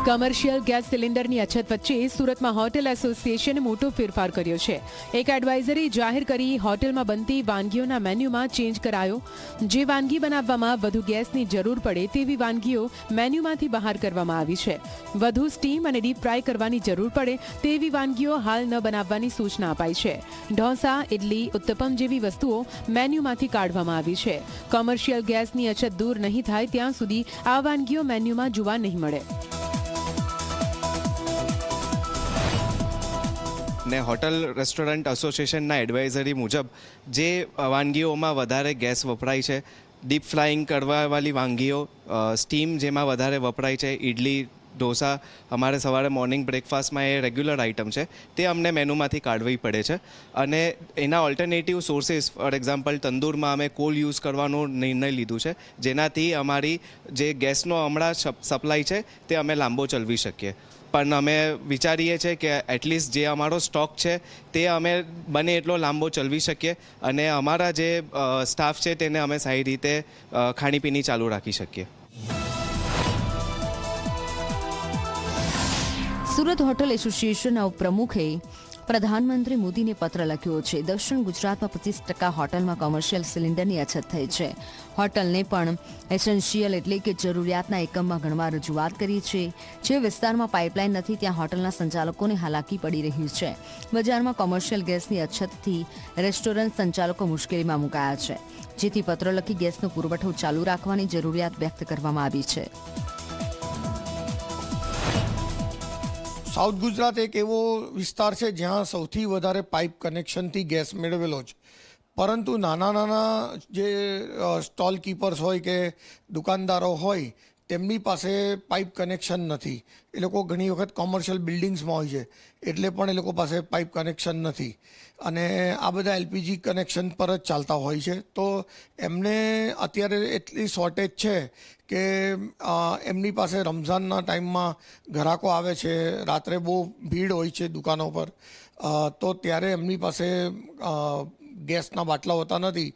Commercial gas સિલિન્ડરની અછત વચ્ચે સુરતમાં હોટેલ એસોસિએશને મોટો ફેરફાર કર્યો છે. એક એડવાઇઝરી જાહેર કરી હોટેલમાં બનતી વાનગીઓના મેન્યુમાં ચેન્જ કરાયો. જે વાનગી બનાવવામાં વધુ ગેસની જરૂર પડે તેવી વાનગીઓ મેન્યુમાંથી બહાર કરવામાં આવી છે. વધુ સ્ટીમ અને ડીપ ફ્રાય કરવાની જરૂર પડે તેવી વાનગીઓ હાલ ન બનાવવાની સૂચના અપાઈ છે. ઢોસા, ઇડલી, ઉત્તપમ જેવી વસ્તુઓ મેન્યુમાંથી કાઢવામાં આવી છે. કમર્શિયલ ગેસની અછત દૂર નહીં થાય ત્યાં સુધી આ વાનગીઓ મેન્યુમાં જોવા નહીં મળે. ને હોટલ રેસ્ટોરન્ટ એસોસિએશનના એડવાઇઝરી મુજબ જે વાનગીઓમાં વધારે ગેસ વપરાય છે, ડીપ ફ્રાઈંગ કરવાવાળી વાનગીઓ, સ્ટીમ જેમાં વધારે વપરાય છે, ઇડલી, ઢોસા અમારે સવારે મોર્નિંગ બ્રેકફાસ્ટમાં એ રેગ્યુલર આઇટમ છે, તે અમને મેનુમાંથી કાઢવી પડે છે. અને એના ઓલ્ટરનેટિવ સોર્સિસ, ફોર એક્ઝામ્પલ તંદૂરમાં અમે કોલ યુઝ કરવાનો નિર્ણય લીધું છે, જેનાથી અમારી જે ગેસનો હમણાં સપ્લાય છે તે અમે લાંબો ચલાવી શકીએ. પણ અમે વિચારીએ છીએ કે એટલીસ્ટ જે અમારો સ્ટોક છે તે અમે બને એટલો લાંબો ચલાવી શકીએ અને અમારા જે સ્ટાફ છે તેને અમે સારી રીતે ખાણીપીણી ચાલુ રાખી શકીએ. સુરત હોટલ એસોસિએશનના ઉપપ્રમુખે પ્રધાનમંત્રી મોદીને પત્ર લખ્યો છે. દક્ષિણ ગુજરાતમાં 25% હોટલમાં કોમર્શિયલ સિલિન્ડરની અછત થઈ છે. હોટલને પણ એસેન્શિયલ એટલે કે જરૂરિયાતના એકમમાં ગણવા રજૂઆત કરી છે. જે વિસ્તારમાં પાઇપલાઇન નથી ત્યાં હોટલના સંચાલકોને હાલાકી પડી રહી છે. બજારમાં કોમર્શિયલ ગેસની અછતથી રેસ્ટોરન્ટ સંચાલકો મુશ્કેલીમાં મુકાયા છે, જેથી પત્ર લખી ગેસનો પુરવઠો ચાલુ રાખવાની જરૂરિયાત વ્યક્ત કરવામાં આવી છે. સાઉથ ગુજરાત એક એવો વિસ્તાર છે જ્યાં સૌથી વધારે પાઇપ કનેક્શનથી ગેસ મેળવેલો છે, પરંતુ નાના જે સ્ટોલ કીપર્સ હોય કે દુકાનદારો હોય તેમની પાસે પાઇપ કનેક્શન નથી. એ લોકો ઘણી વખત કોમર્શિયલ બિલ્ડિંગ્સમાં હોય છે એટલે પણ એ લોકો પાસે પાઇપ કનેક્શન નથી અને આ બધા એલપીજી કનેક્શન પર જ ચાલતા હોય છે. તો એમને અત્યારે એટલી શોર્ટેજ છે કે એમની પાસે રમઝાનના ટાઈમમાં ગ્રાહકો આવે છે, રાત્રે બહુ ભીડ હોય છે દુકાનો પર, તો ત્યારે એમની પાસે ગેસના બાટલા હોતા નથી.